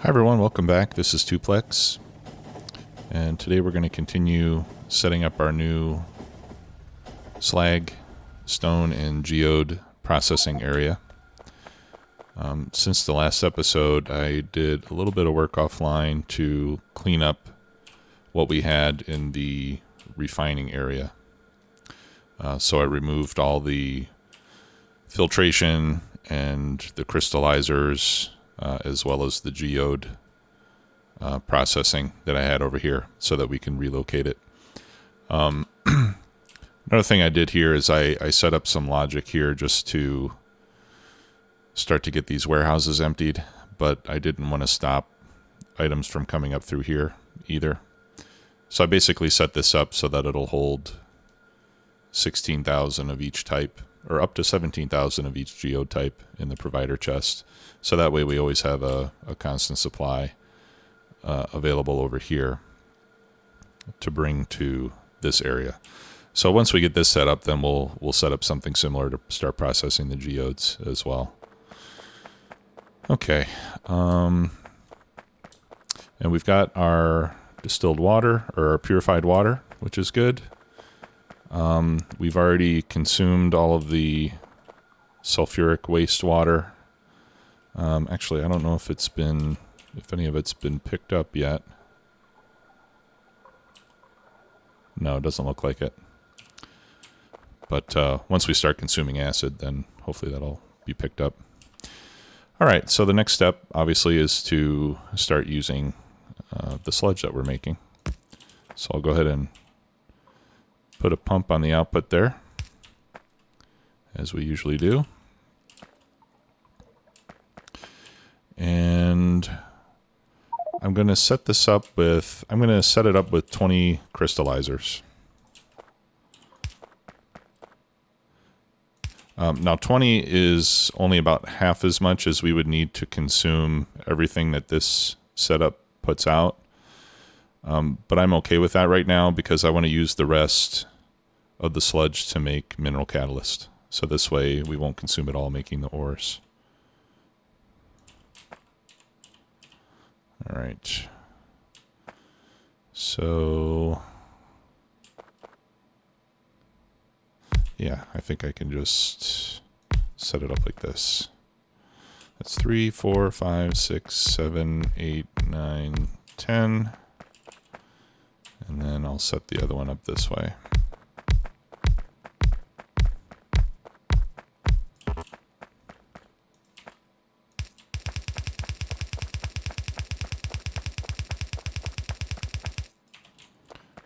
Hi everyone, welcome back. This is Tuplex, and today we're going to continue setting up our new slag, stone, and geode processing area. Since the last episode, I did a little bit of work offline to clean up what we had in the refining area. So I removed all the filtration and the crystallizers, as well as the geode processing that I had over here so that we can relocate it. Another thing I did here is I set up some logic here just to start to get these warehouses emptied, but I didn't want to stop items from coming up through here either. So I basically set this up so that it'll hold 16,000 of each type, or up to 17,000 of each geode type in the provider chest. So that way we always have a constant supply available over here to bring to this area. So once we get this set up, then we'll set up something similar to start processing the geodes as well. Okay. And we've got our distilled water, or our purified water, which is good. We've already consumed all of the sulfuric wastewater. Actually, I don't know if any of it's been picked up yet. No, it doesn't look like it. But once we start consuming acid, then hopefully that'll be picked up. All right, so the next step, obviously, is to start using the sludge that we're making. So I'll go ahead and put a pump on the output there, as we usually do. And I'm going to set this up with, I'm going to set it up with 20 crystallizers. Now 20 is only about half as much as we would need to consume everything that this setup puts out. But I'm okay with that right now because I want to use the rest of the sludge to make mineral catalyst. So this way we won't consume it all making the ores. All right. So yeah, I think I can just set it up like this. That's 3, 4, 5, 6, 7, 8, 9, 10. And then I'll set the other one up this way.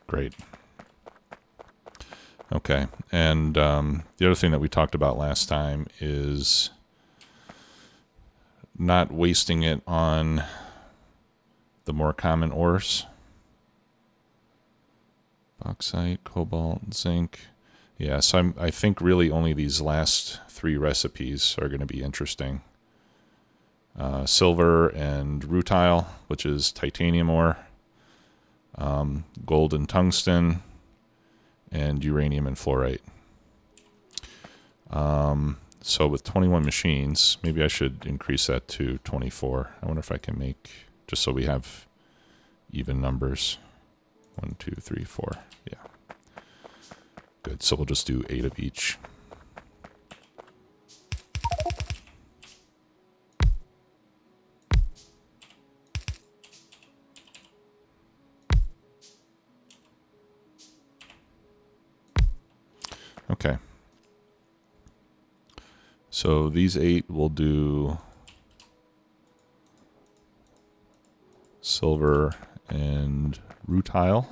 Great. Okay, and the other thing that we talked about last time is not wasting it on the more common ores. Bauxite, cobalt, zinc. Yeah, so I think really only these last 3 recipes are going to be interesting. Silver and rutile, which is titanium ore. Gold and tungsten, and uranium and fluorite. So with 21 machines, maybe I should increase that to 24. I wonder if I can make, just so we have even numbers. 1, 2, 3, 4. Yeah. Good. So we'll just do 8 of each. Okay. So these 8 will do silver and rutile.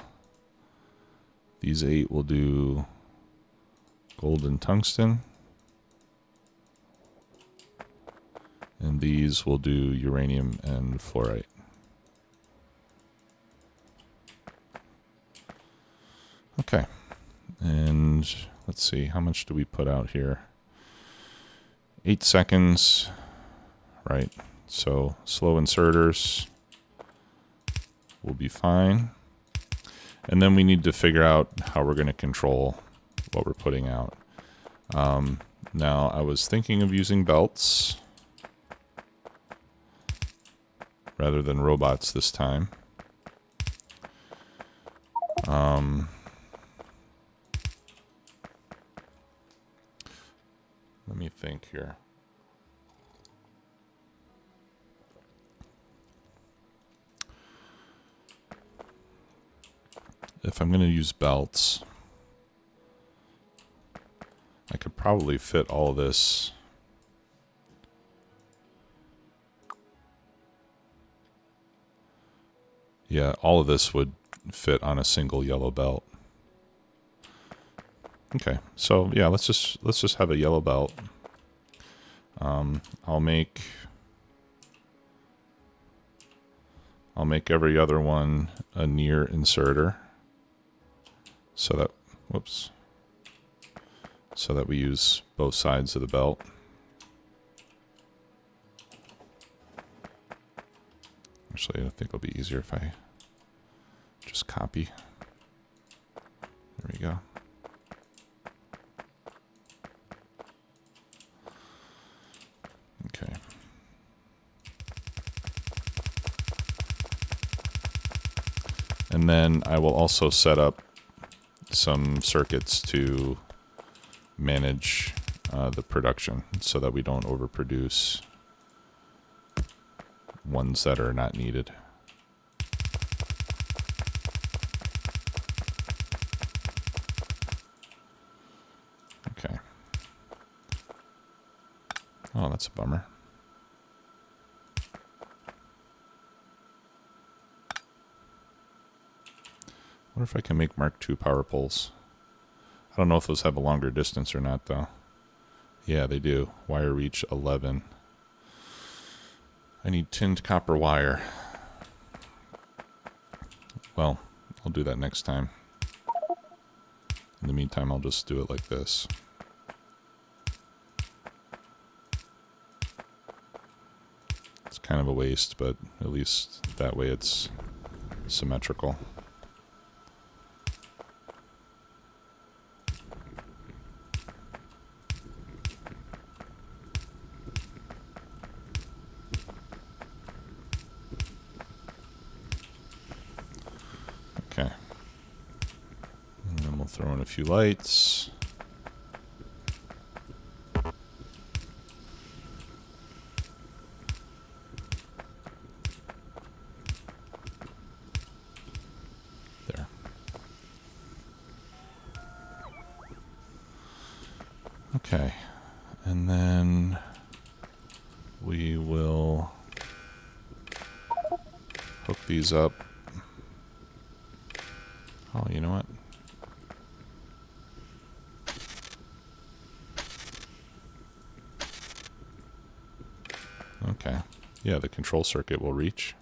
These 8 will do gold and tungsten. And these will do uranium and fluorite. Okay. And let's see, how much do we put out here? 8 seconds, right? So slow inserters will be fine. And then we need to figure out how we're going to control what we're putting out. Now, I was thinking of using belts. rather than robots this time. Let me think here. If I'm going to use belts, I could probably fit all of this. Yeah, all of this would fit on a single yellow belt. Okay, so yeah, let's just have a yellow belt. I'll make every other one a near inserter, so that so that we use both sides of the belt. Actually, I think it'll be easier if I just copy. There we go. Okay. And then I will also set up some circuits to manage the production so that we don't overproduce ones that are not needed. Okay. Oh, that's a bummer. I wonder if I can make Mark II power poles. I don't know if those have a longer distance or not, though. Yeah, they do. Wire reach 11. I need tinned copper wire. Well, I'll do that next time. In the meantime, I'll just do it like this. It's kind of a waste, but at least that way it's symmetrical. Okay. And then we'll throw in a few lights. There. Okay. And then we will hook these up. Oh, you know what? Okay. Yeah, the control circuit will reach.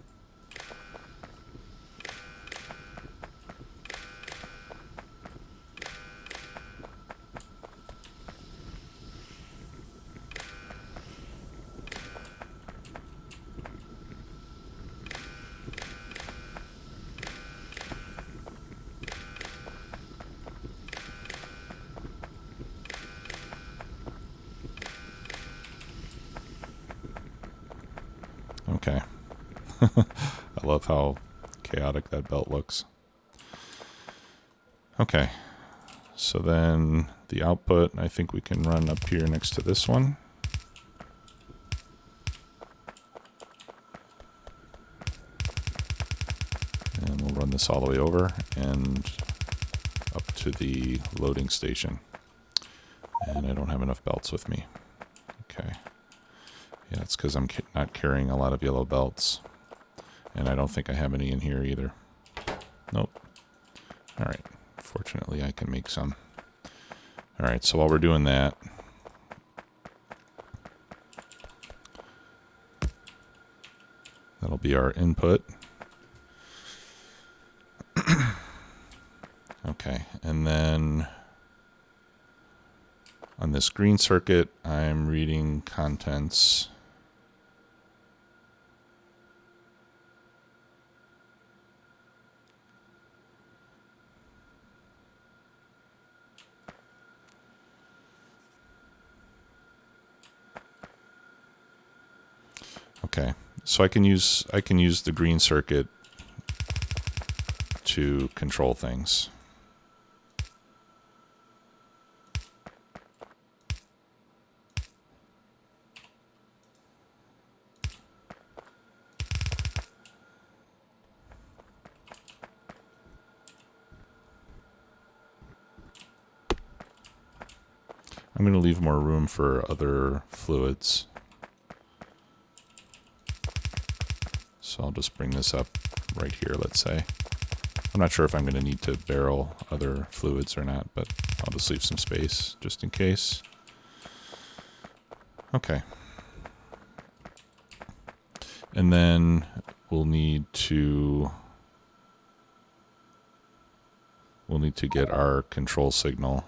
Okay. I love how chaotic that belt looks. Okay. So then the output, I think we can run up here next to this one. And we'll run this all the way over and up to the loading station. And I don't have enough belts with me. Okay. Yeah, it's because I'm not carrying a lot of yellow belts. And I don't think I have any in here either. Nope. All right. Fortunately, I can make some. All right, so while we're doing that, that'll be our input. Okay, and then on this green circuit, I'm reading contents. Okay, so I can use the green circuit to control things. I'm going to leave more room for other fluids. So I'll just bring this up right here, let's say. I'm not sure if I'm going to need to barrel other fluids or not, but I'll just leave some space just in case. Okay. And then we'll need to get our control signal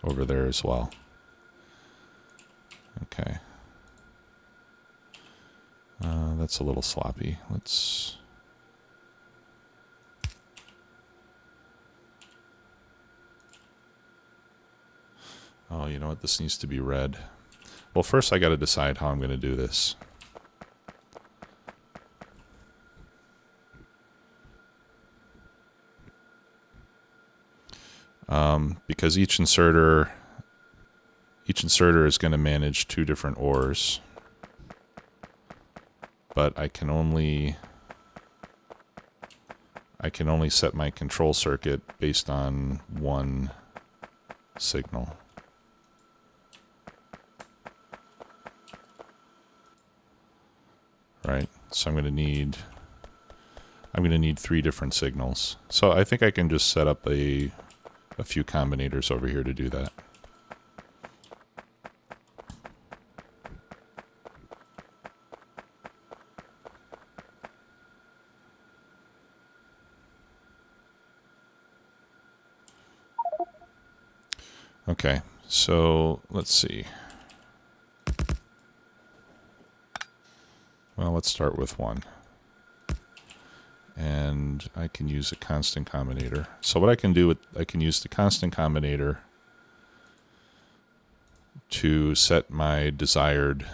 over there as well. Okay. That's a little sloppy. Let's... Oh, you know what? This needs to be red. Well, first I got to decide how I'm going to do this. Because each inserter is going to manage two different ores, but I can only set my control circuit based on one signal. Right, so I'm going to need 3 different signals. So I think I can just set up a few combinators over here to do that. Okay, so let's see. Well, let's start with 1. And I can use a constant combinator. So what I can do, I can use the constant combinator to set my desired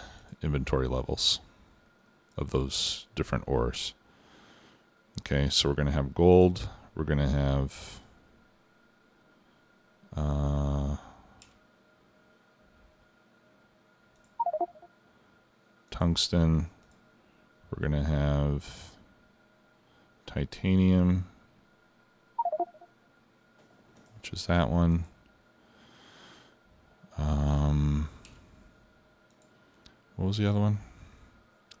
inventory levels of those different ores. Okay, so we're going to have gold. We're going to have tungsten. We're going to have titanium, which is that one. What was the other one?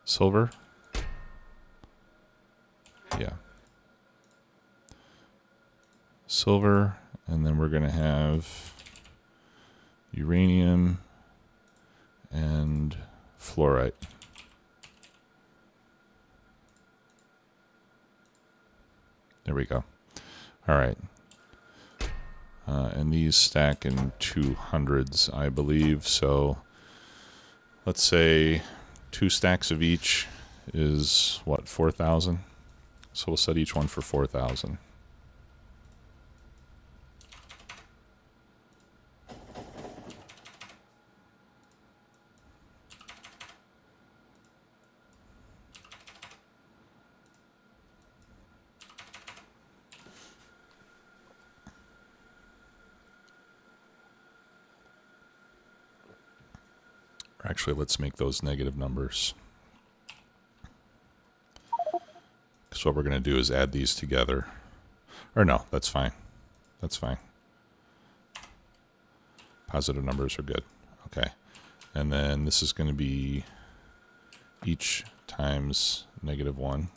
Silver? Yeah. Silver, and then we're going to have uranium and fluorite. There we go. All right. And these stack in 200s, I believe. So let's say 2 stacks of each is, what, 4,000? So we'll set each one for 4,000. Actually, let's make those negative numbers. Because what we're going to do is add these together. Or no, that's fine. That's fine. Positive numbers are good. Okay. And then this is going to be each times -1.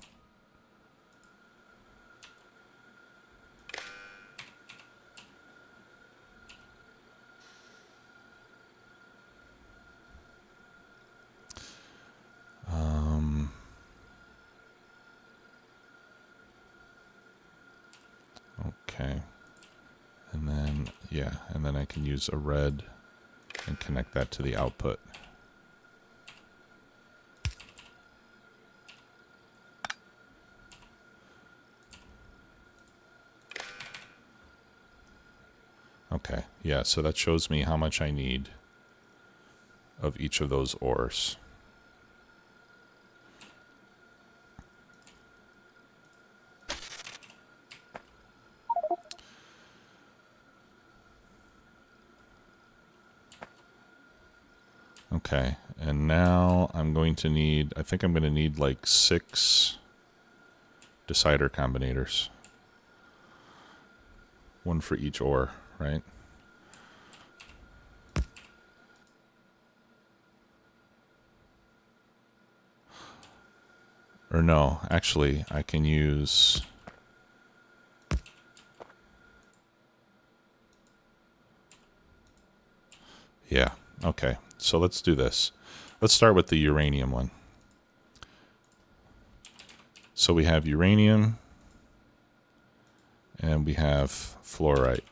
Okay. And then, yeah, and then I can use a red and connect that to the output. Okay, yeah, so that shows me how much I need of each of those ores. Okay, and now I'm going to need, I think I'm going to need like 6 decider combinators. One for each ore, right? Or no, actually, I can use... Yeah, okay. So let's do this. Let's start with the uranium one. So we have uranium, and we have fluorite.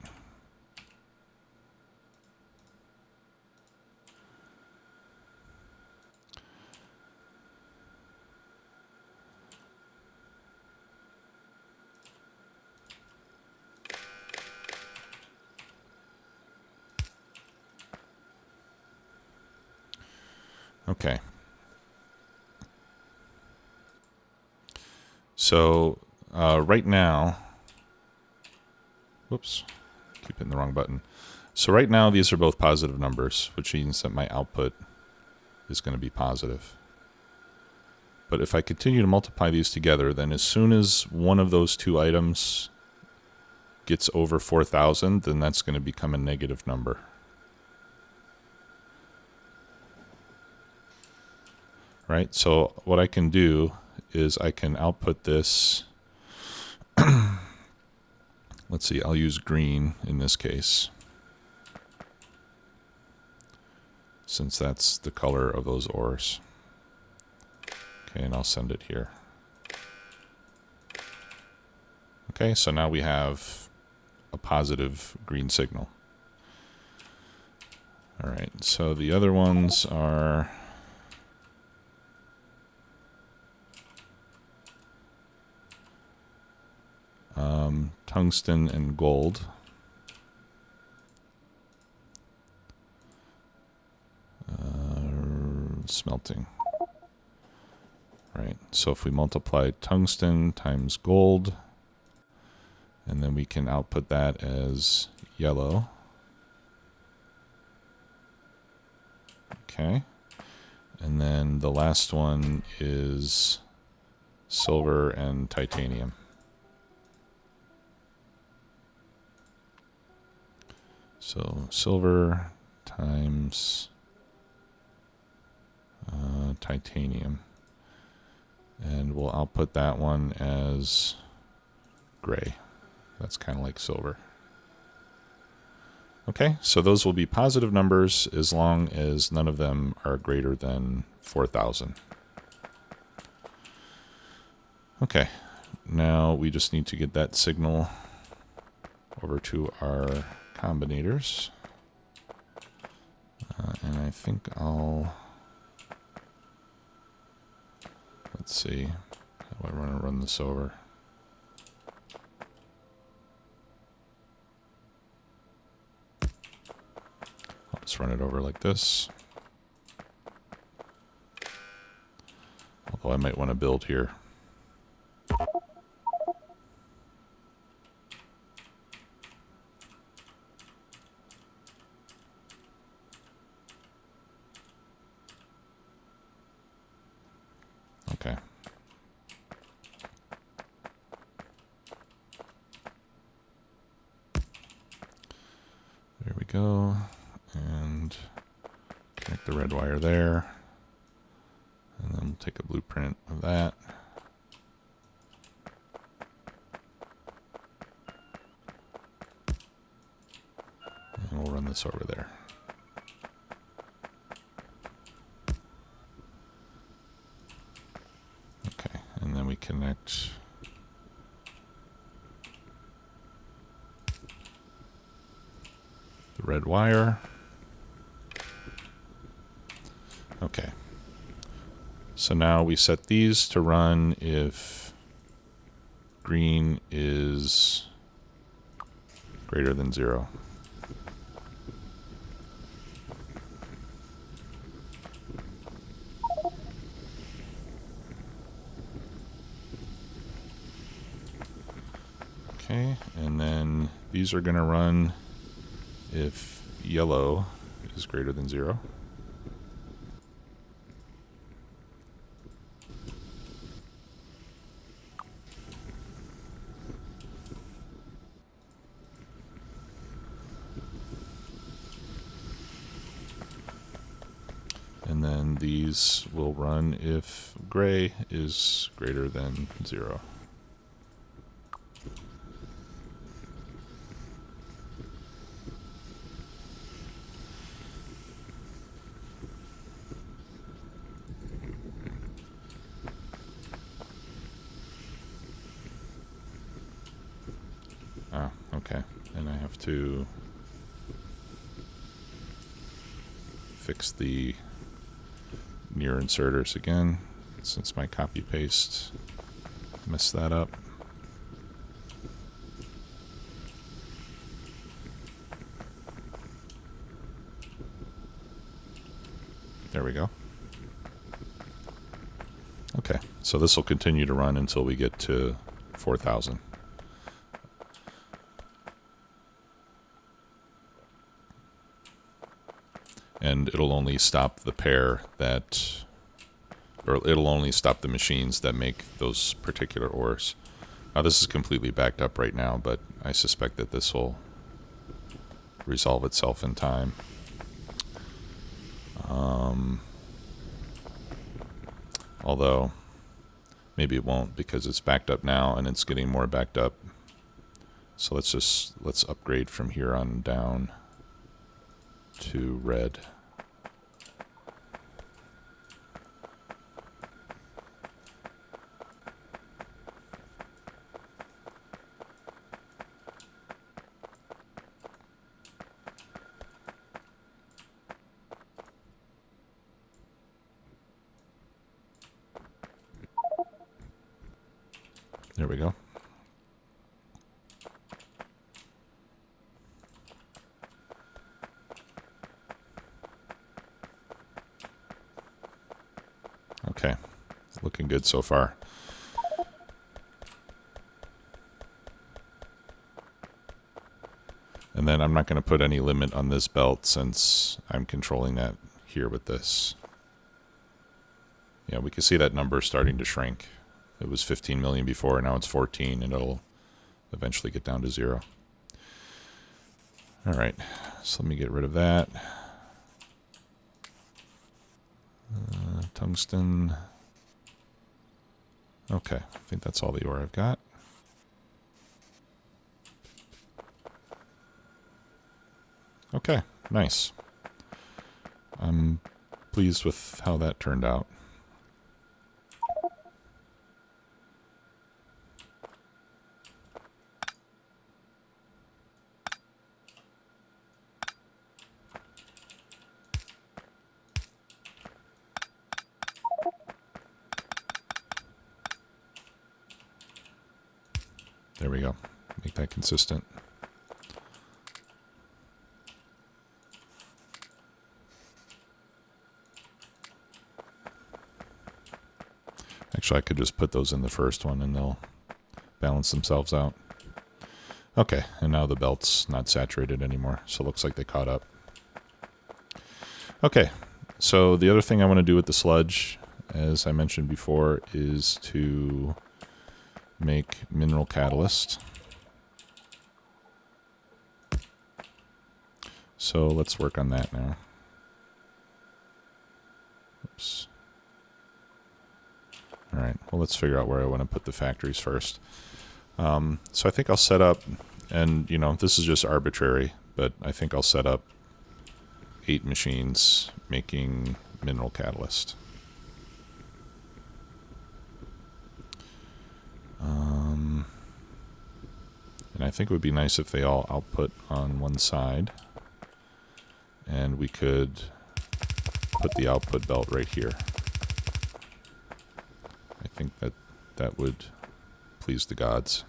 Okay. So right now, whoops, keep hitting the wrong button. So right now these are both positive numbers, which means that my output is going to be positive. But if I continue to multiply these together, then as soon as one of those two items gets over 4,000, then that's going to become a negative number. Right? So what I can do is I can output this. Let's see, I'll use green in this case, since that's the color of those ores. Okay, and I'll send it here. Okay, so now we have a positive green signal. All right, so the other ones are tungsten and gold. Smelting. Right, so if we multiply tungsten times gold, and then we can output that as yellow. Okay, and then the last one is silver and titanium. So silver times titanium. And we'll output that one as gray. That's kind of like silver. Okay, so those will be positive numbers as long as none of them are greater than 4,000. Okay, now we just need to get that signal over to our combinators. And I think I'll... Let's see. How do I want to run this over? I'll just run it over like this. Although I might want to build here. Okay. There we go. And connect the red wire there. And then we'll take a blueprint of that. And we'll run this over there. Okay, and then we connect the red wire. Okay. So now we set these to run if green is greater than 0. Okay, and then these are going to run if yellow is greater than 0. And then these will run if gray is greater than 0. Ah, okay. And I have to fix the near inserters again, since my copy paste messed that up. There we go. Okay, so this will continue to run until we get to 4,000. And it'll only stop the pair that, or it'll only stop the machines that make those particular ores. Now this is completely backed up right now, but I suspect that this will resolve itself in time. Although maybe it won't, because it's backed up now and it's getting more backed up. So let's upgrade from here on down to red. There we go. Okay, looking good so far. And then I'm not going to put any limit on this belt since I'm controlling that here with this. Yeah, we can see that number starting to shrink. It was 15 million before, now it's 14, and it'll eventually get down to 0. All right, so let me get rid of that. Tungsten. Okay, I think that's all the ore I've got. Okay, nice. I'm pleased with how that turned out. There we go. Make that consistent. Actually, I could just put those in the first one and they'll balance themselves out. Okay, and now the belt's not saturated anymore, so it looks like they caught up. Okay, so the other thing I want to do with the sludge, as I mentioned before, is to make mineral catalyst. So let's work on that now. Oops. All right, well, let's figure out where I want to put the factories first. So I think I'll set up, and you know, this is just arbitrary, but I think I'll set up 8 machines making mineral catalyst. And I think it would be nice if they all output on one side, and we could put the output belt right here. I think that would please the gods.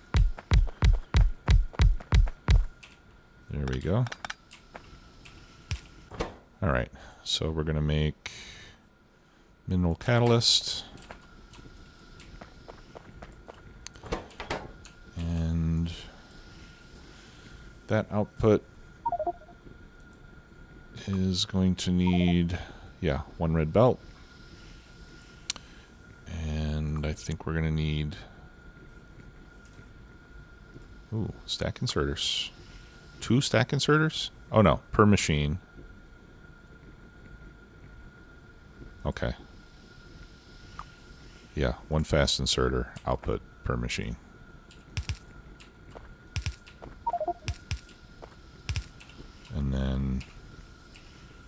There we go. All right, so we're going to make mineral catalyst. And that output is going to need, yeah, 1 red belt. And I think we're going to need, ooh, stack inserters. 2 stack inserters? Oh no, per machine. Okay. Yeah, 1 fast inserter output per machine. And then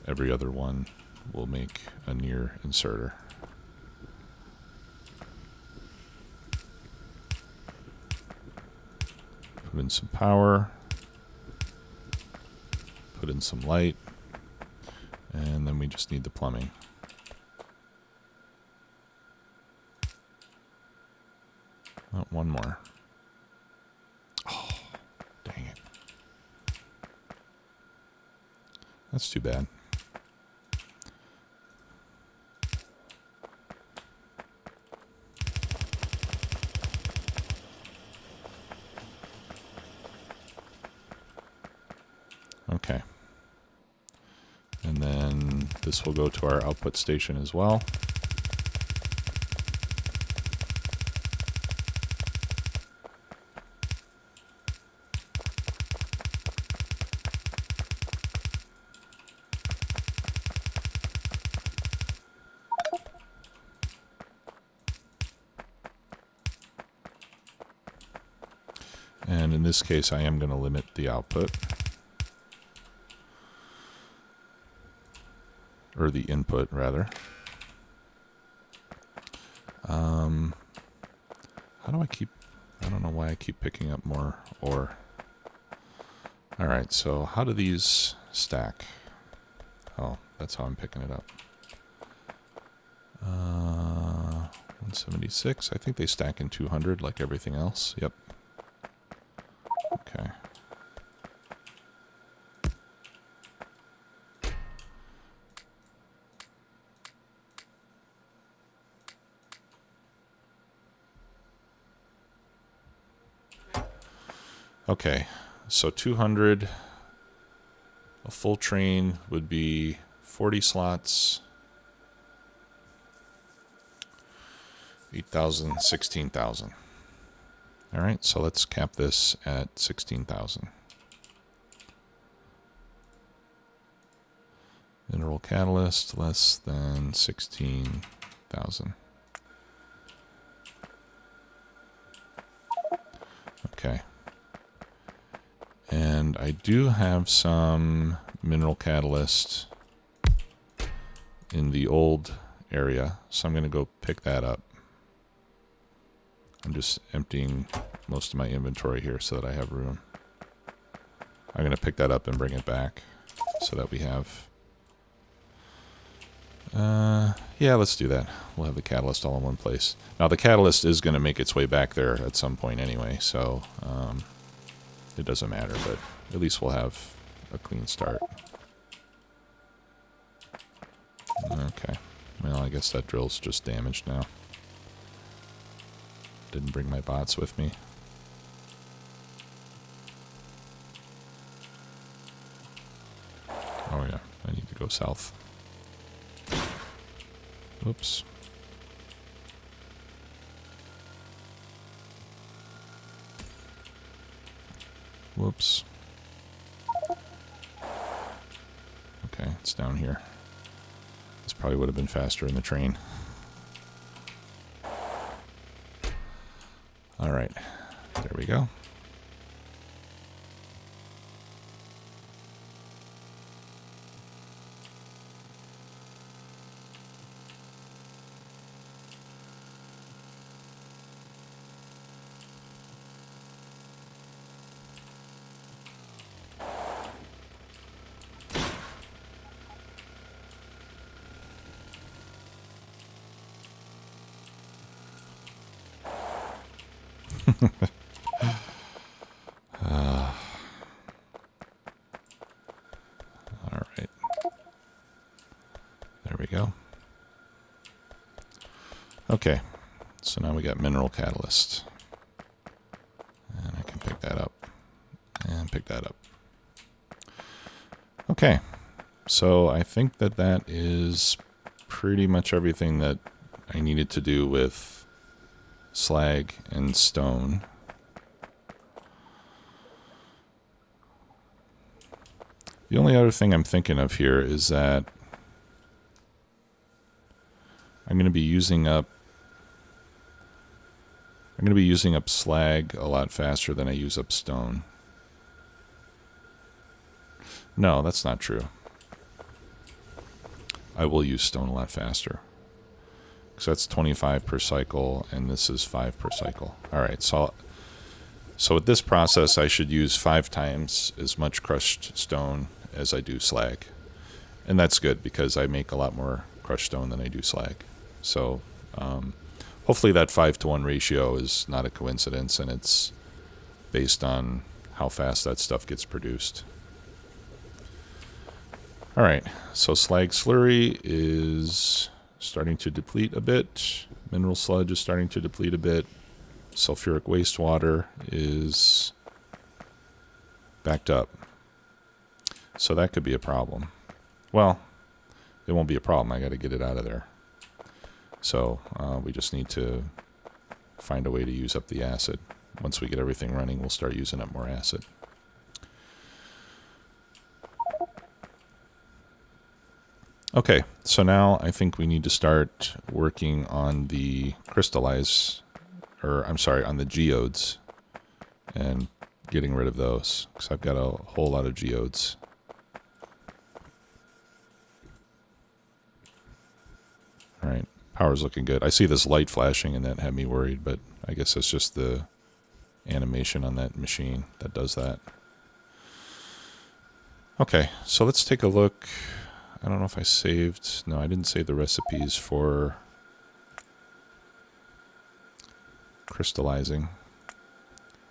every other one will make a near inserter. Put in some power. Put in some light. And then we just need the plumbing. Oh, 1 more. Oh, dang it. That's too bad. Okay. And then this will go to our output station as well. And in this case, I am going to limit the output. Or the input, rather. How do I keep... I don't know why I keep picking up more ore. Alright, so how do these stack? Oh, that's how I'm picking it up. 176. I think they stack in 200 like everything else. Yep. Okay. Okay, so 200, a full train would be 40 slots, 8,000, 16,000. All right, so let's cap this at 16,000. Mineral catalyst less than 16,000. Okay. And I do have some mineral catalyst in the old area, so I'm going to go pick that up. I'm just emptying most of my inventory here so that I have room. I'm going to pick that up and bring it back so that we have... yeah, let's do that. We'll have the catalyst all in one place. Now, the catalyst is going to make its way back there at some point anyway, so... it doesn't matter, but at least we'll have a clean start. Okay. Well, I guess that drill's just damaged now. Didn't bring my bots with me. Oh yeah, I need to go south. Oops. Whoops. Okay, it's down here. This probably would have been faster in the train. All right, there we go. All right. There we go. Okay, so now we got mineral catalyst. And I can pick that up And pick that up. Okay, so I think that that is pretty much everything that I needed to do with slag and stone. The only other thing I'm thinking of here is that I'm going to be using up slag a lot faster than I use up stone. No, that's not true. I will use stone a lot faster. Because that's 25 per cycle, and this is 5 per cycle. All right, so with this process, I should use 5 times as much crushed stone as I do slag. And that's good, because I make a lot more crushed stone than I do slag. So hopefully that 5-to-1 ratio is not a coincidence, and it's based on how fast that stuff gets produced. All right, so slag slurry is starting to deplete a bit. Mineral sludge is starting to deplete a bit. Sulfuric wastewater is backed up. So that could be a problem. Well, it won't be a problem. I got to get it out of there. So we just need to find a way to use up the acid. Once we get everything running, we'll start using up more acid. Okay, so now I think we need to start working on the on the geodes and getting rid of those, because I've got a whole lot of geodes. All right, power's looking good. I see this light flashing, and that had me worried, but I guess that's just the animation on that machine that does that. Okay, so let's take a look. I don't know if I saved... No, I didn't save the recipes for crystallizing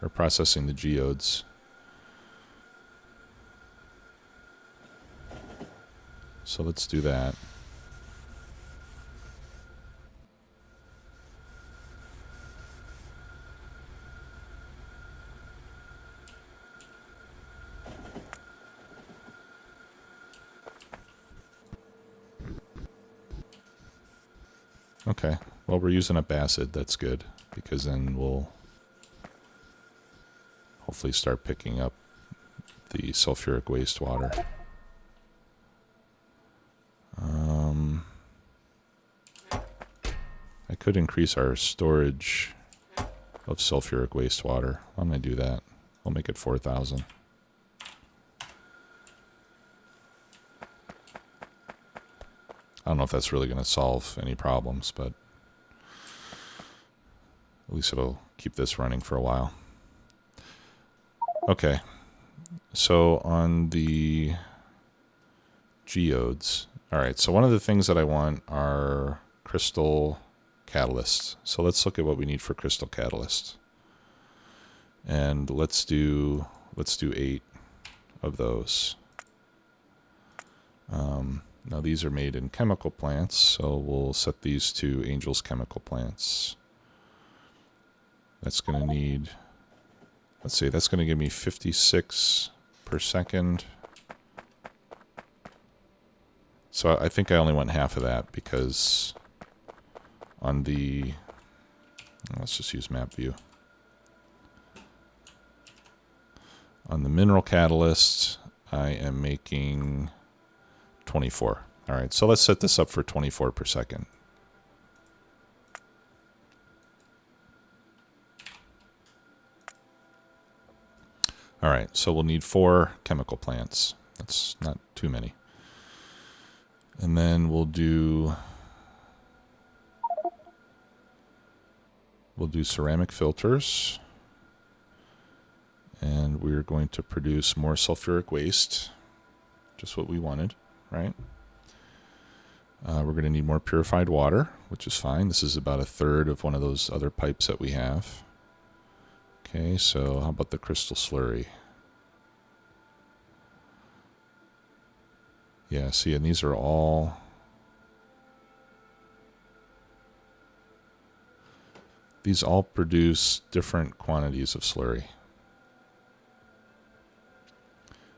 or processing the geodes. So let's do that. Okay, well, we're using up acid. That's good, because then we'll hopefully start picking up the sulfuric wastewater. I could increase our storage of sulfuric wastewater. Why don't I do that? I'll make it 4,000. I don't know if that's really going to solve any problems, but at least it'll keep this running for a while. Okay, so on the geodes, all right, so one of the things that I want are crystal catalysts. So let's look at what we need for crystal catalysts. And let's do 8 of those. Now these are made in chemical plants, so we'll set these to Angel's chemical plants. That's going to need, let's see, that's going to give me 56 per second. So I think I only want half of that, because on the, let's just use map view. On the mineral catalyst, I am making 24. All right, so let's set this up for 24 per second. All right, so we'll need 4 chemical plants. That's not too many. And then we'll do ceramic filters. And we're going to produce more sulfuric waste, just what we wanted, right? We're going to need more purified water, which is fine. This is about 1/3 of one of those other pipes that we have. Okay, so how about the crystal slurry? Yeah, see, and these are all... These all produce different quantities of slurry.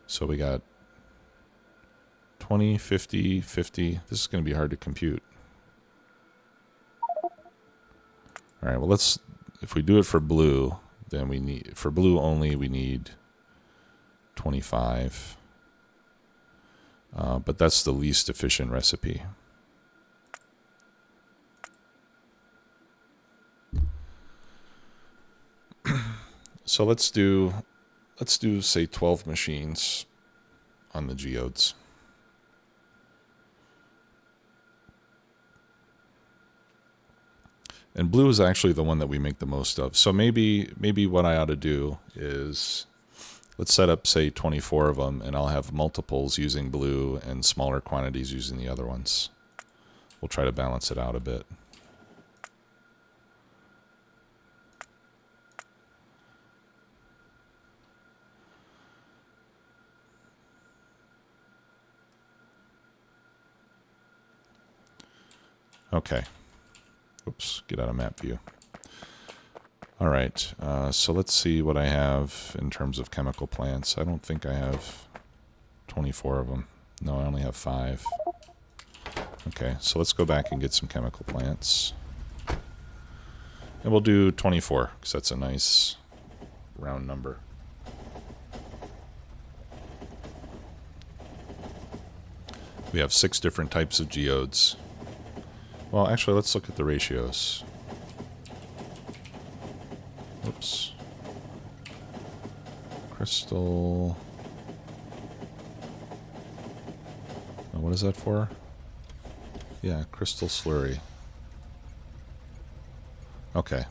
So we got 20, 50, 50. This is going to be hard to compute. All right, well, if we do it for blue, then we need, for blue only, we need 25. But that's the least efficient recipe. So let's do say 12 machines on the geodes. And blue is actually the one that we make the most of. So maybe what I ought to do is, let's set up, say, 24 of them, and I'll have multiples using blue and smaller quantities using the other ones. We'll try to balance it out a bit. Okay. Oops, get out of map view. All right, so let's see what I have in terms of chemical plants. I don't think I have 24 of them. No, I only have 5. Okay, so let's go back and get some chemical plants. And we'll do 24, because that's a nice round number. We have 6 different types of geodes. Well, actually, let's look at the ratios. Oops. Crystal. Oh, what is that for? Yeah, crystal slurry. Okay.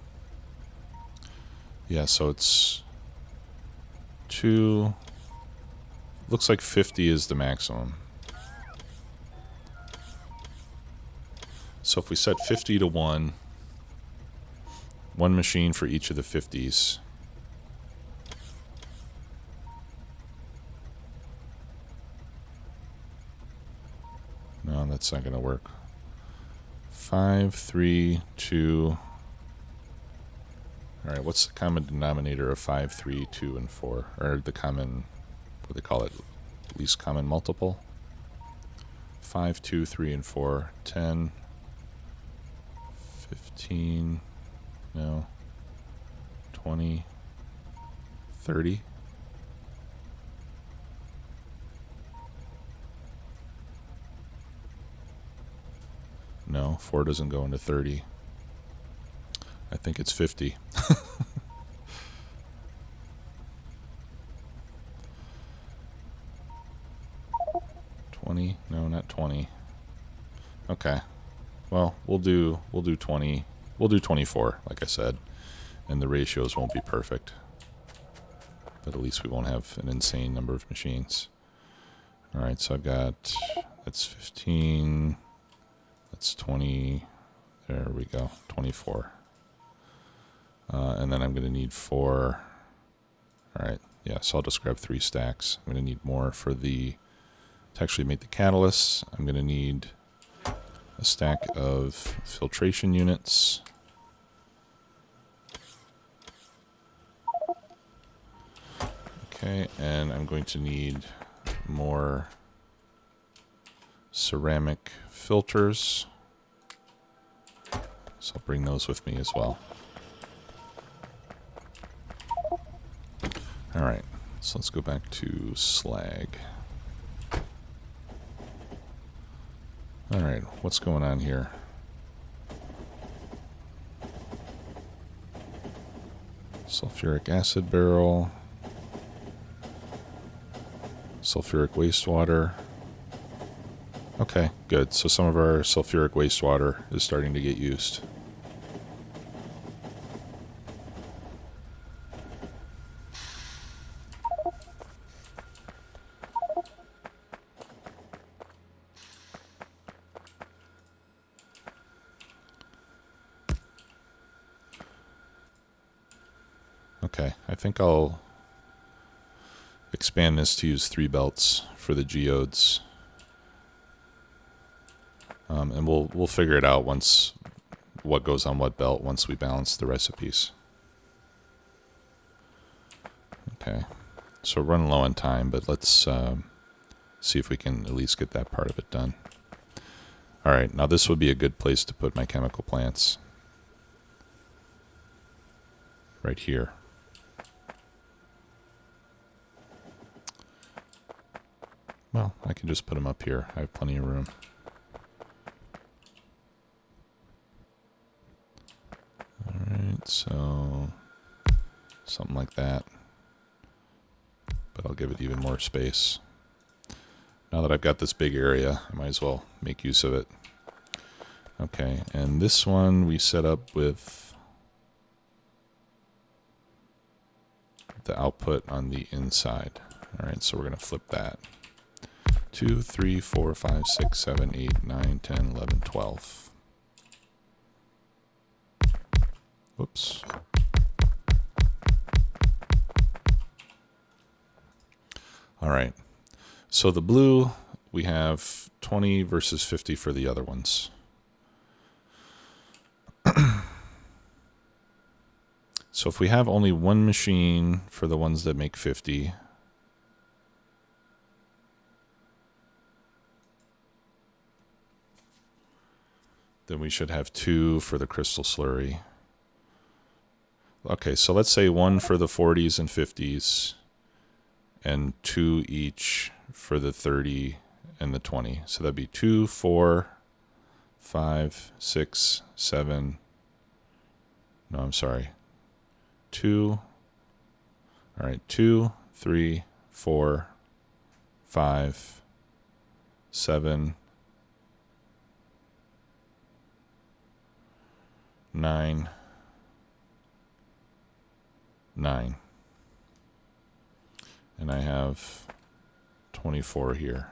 Yeah, so it's 2. Looks like 50 is the maximum. So if we set 50 to 1 machine for each of the 50s. No, that's not going to work. 5, 3, 2. All right, what's the common denominator of 5, 3, 2, and 4? Or the common, what do they call it? Least common multiple? 5, 2, 3, and 4. 10. 15, no, 20, 30. No, 4 doesn't go into 30. I think it's 50. 20? No, not 20. Okay. Well, we'll do 20. We'll do 24, like I said, and the ratios won't be perfect, but at least we won't have an insane number of machines. All right, so I've got, that's 15, that's 20. There we go, 24. And then I'm going to need 4. All right, yeah. So I'll just grab 3 stacks. I'm going to need more for to actually make the catalysts. I'm going to need a stack of filtration units. Okay, and I'm going to need more ceramic filters. So I'll bring those with me as well. All right, so let's go back to slag. All right, what's going on here? Sulfuric acid barrel. Sulfuric wastewater. Okay, good. So some of our sulfuric wastewater is starting to get used. Okay, I think I'll expand this to use 3 belts for the geodes. And we'll figure it out once what goes on what belt once we balance the recipes. Okay, So we're running low on time, but let's see if we can at least get that part of it done. All right, now this would be a good place to put my chemical plants. Right here. Well, I can just put them up here. I have plenty of room. All right, so something like that. But I'll give it even more space. Now that I've got this big area, I might as well make use of it. Okay, and this one we set up with the output on the inside. All right, so we're going to flip that. 2, 3, 4, 5, 6, 7, 8, 9, 10, 11, 12. Whoops. All right. So the blue, we have 20 versus 50 for the other ones. So if we have only one machine for the ones that make 50, then we should have 2 for the crystal slurry. Okay, so let's say 1 for the 40s and 50s, and 2 each for the 30 and the 20. So that'd be 2, 4, 5, 6, 7. No, I'm sorry. 2. All right, 2, 3, 4, 5, 7, 9, 9. And I have 24 here.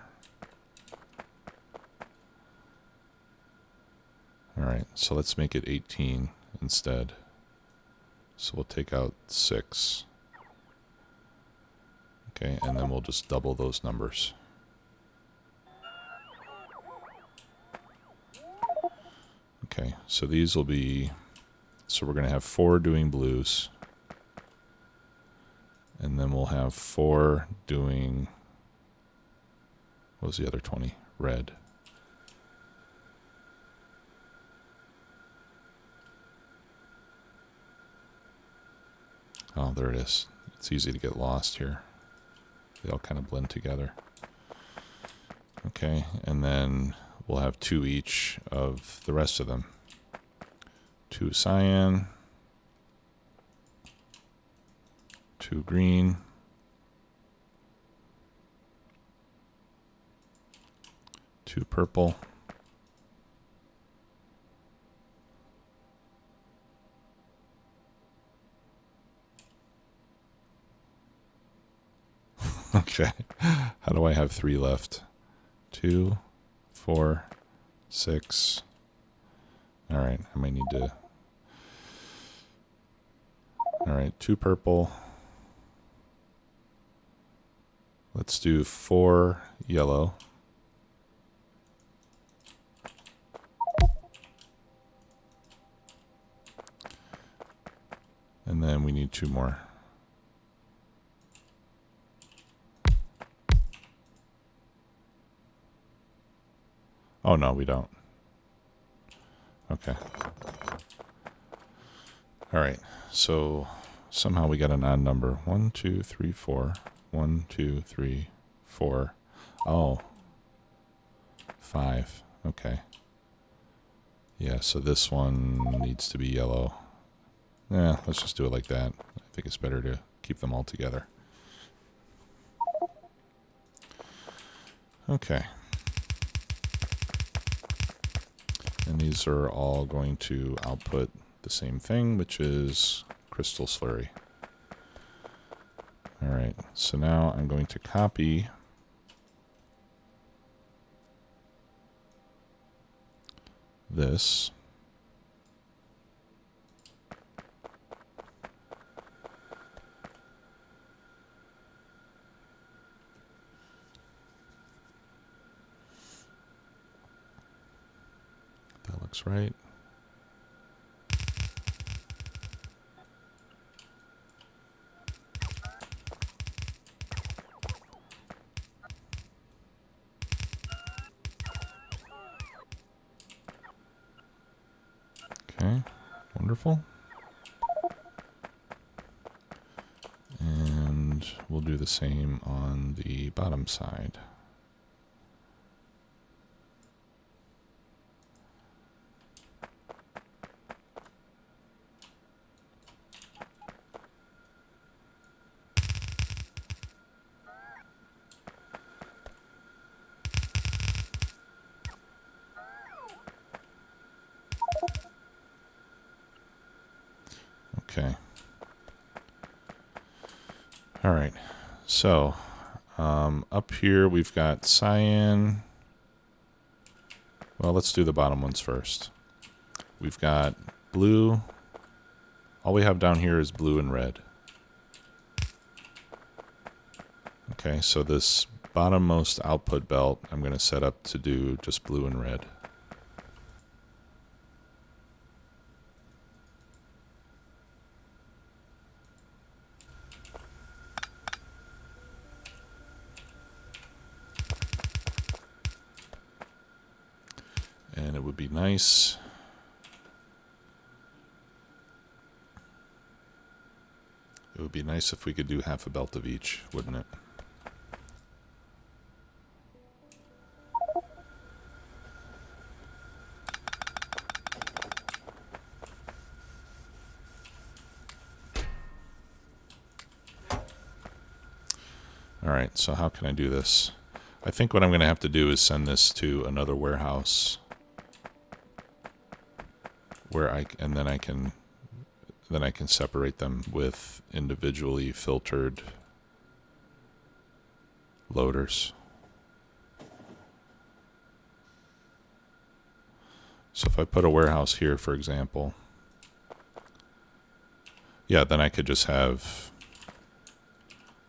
All right, so let's make it 18 instead. So we'll take out 6. Okay, and then we'll just double those numbers. Okay, so these will be, so we're going to have 4 doing blues. And then we'll have 4 doing, what was the other 20? Red. Oh, there it is. It's easy to get lost here. They all kind of blend together. Okay, and then we'll have 2 each of the rest of them. 2 cyan, 2 green, 2 purple, okay, how do I have 3 left? 2, 4, 6. All right, I might need to. All right, 2 purple. Let's do 4 yellow. And then we need 2 more. Oh, no, we don't. Okay. All right. So somehow we got an odd number. 1, 2, 3, 4. 1, 2, 3, 4. Oh. 5. Okay. Yeah, so this one needs to be yellow. Yeah, let's just do it like that. I think it's better to keep them all together. Okay. And these are all going to output the same thing, which is crystal slurry. All right, so now I'm going to copy this. That looks right. Okay, wonderful. And we'll do the same on the bottom side. Okay. All right. So up here we've got cyan. Well, let's do the bottom ones first. We've got blue. All we have down here is blue and red. Okay, so this bottommost output belt I'm going to set up to do just blue and red. And it would be nice. It would be nice if we could do half a belt of each, wouldn't it? All right, so how can I do this? I think what I'm going to have to do is send this to another warehouse where then I can separate them with individually filtered loaders. So if I put a warehouse here, for example, yeah, then I could just have,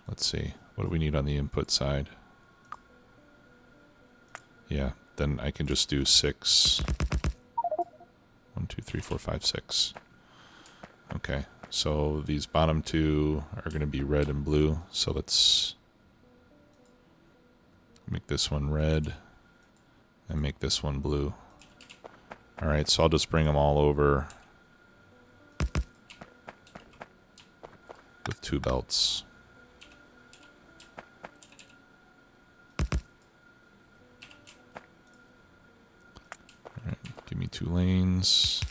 let's see, what do we need on the input side? Yeah, then I can just do 6. 1, 2, 3, 4, 5, 6. Okay, so these bottom two are going to be red and blue. So let's make this one red and make this one blue. All right, so I'll just bring them all over with 2 belts. All right, give me 2 lanes.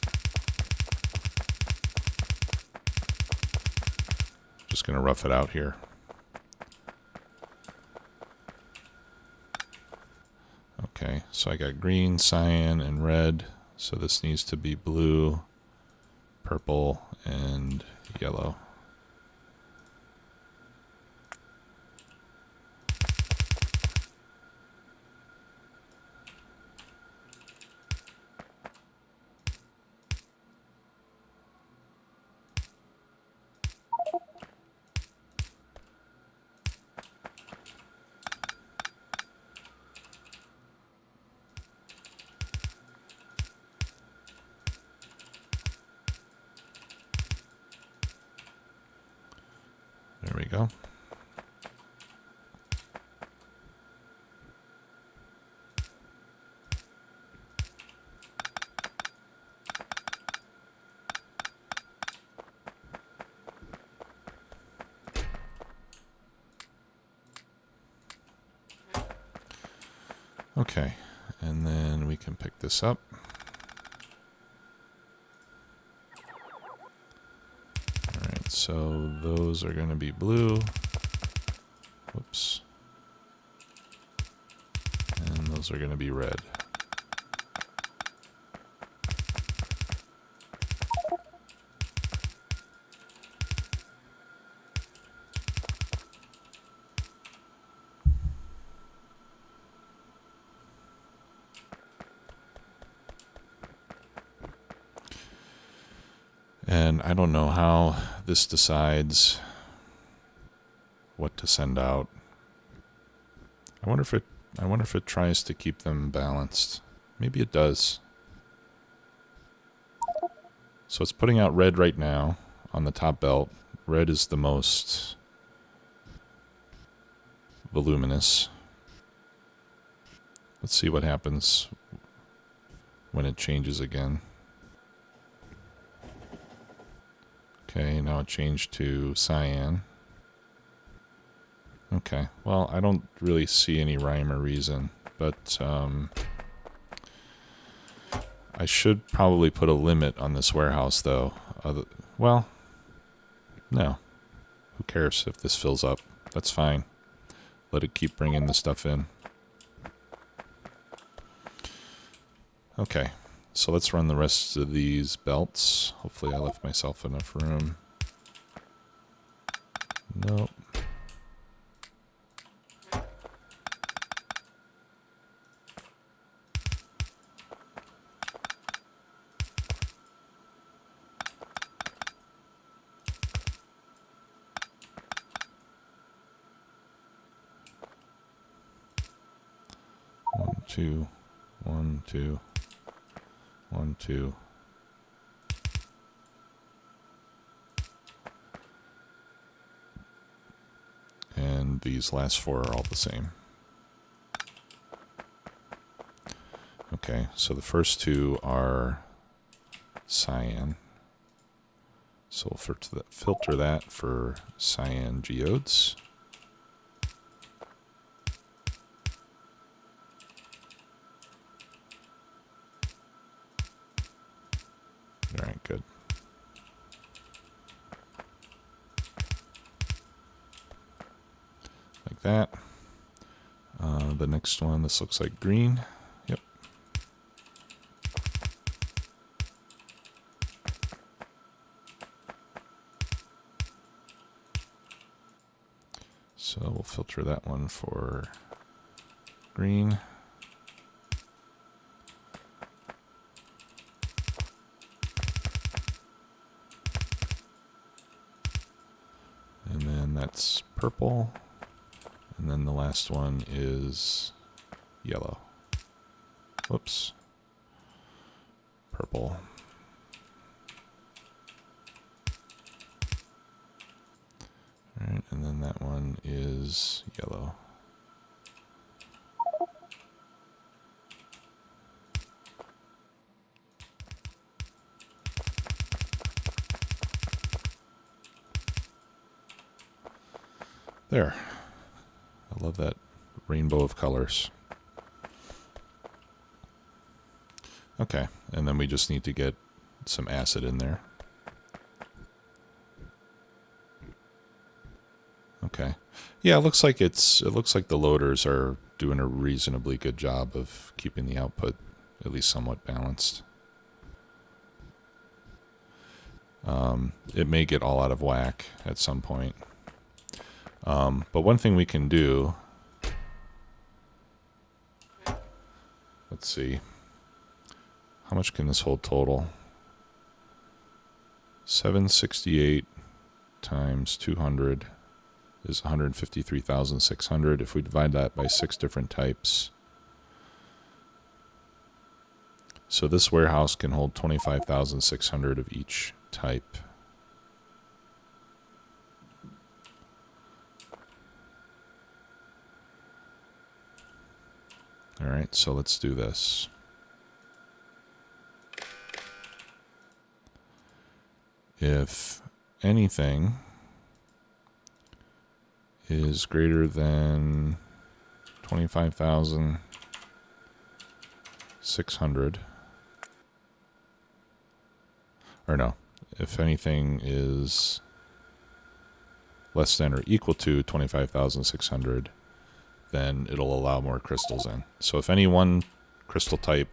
Just going to rough it out here. Okay, so I got green, cyan, and red. So this needs to be blue, purple, and yellow. There we go. Okay, and then we can pick this up. Alright, so those are going to be blue. Whoops. And those are going to be red. And I don't know how this decides what to send out. I wonder if it tries to keep them balanced. Maybe it does. So it's putting out red right now on the top belt. Red is the most voluminous. Let's see what happens when it changes again. now it changed to cyan. Okay, well, I don't really see any rhyme or reason, but I should probably put a limit on this warehouse, though. Well, no. Who cares if this fills up? That's fine. Let it keep bringing the stuff in. Okay, so let's run the rest of these belts. Hopefully I left myself enough room. Nope. One, two, 1, 2, 1, 2. And these last 4 are all the same. Okay, so the first 2 are cyan. So we'll filter that for cyan geodes. All right, good. Like that. The next one, this looks like green. Yep. So we'll filter that one for green. And then that's purple. And then the last one is yellow. Whoops. Purple. All right, and then that one is yellow. There. I love that rainbow of colors. Okay, and then we just need to get some acid in there. Okay. Yeah, it looks like the loaders are doing a reasonably good job of keeping the output at least somewhat balanced. It may get all out of whack at some point. But one thing we can do, let's see, how much can this hold total? 768 times 200 is 153,600. If we divide that by 6 different types, so this warehouse can hold 25,600 of each type. All right, so let's do this. If anything is greater than 25,600, or no, if anything is less than or equal to 25,600, then it'll allow more crystals in. So if any one crystal type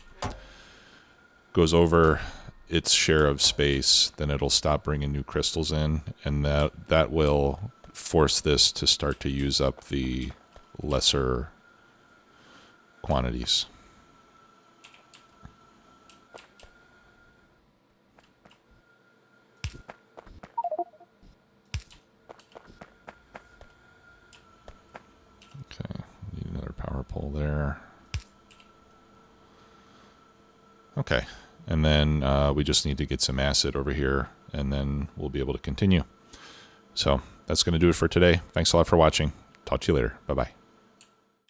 goes over its share of space, then it'll stop bringing new crystals in, and that will force this to start to use up the lesser quantities. Okay, need another power pole there. Okay, and then we just need to get some acid over here, and then we'll be able to continue. So that's going to do it for today. Thanks a lot for watching. Talk to you later. Bye-bye.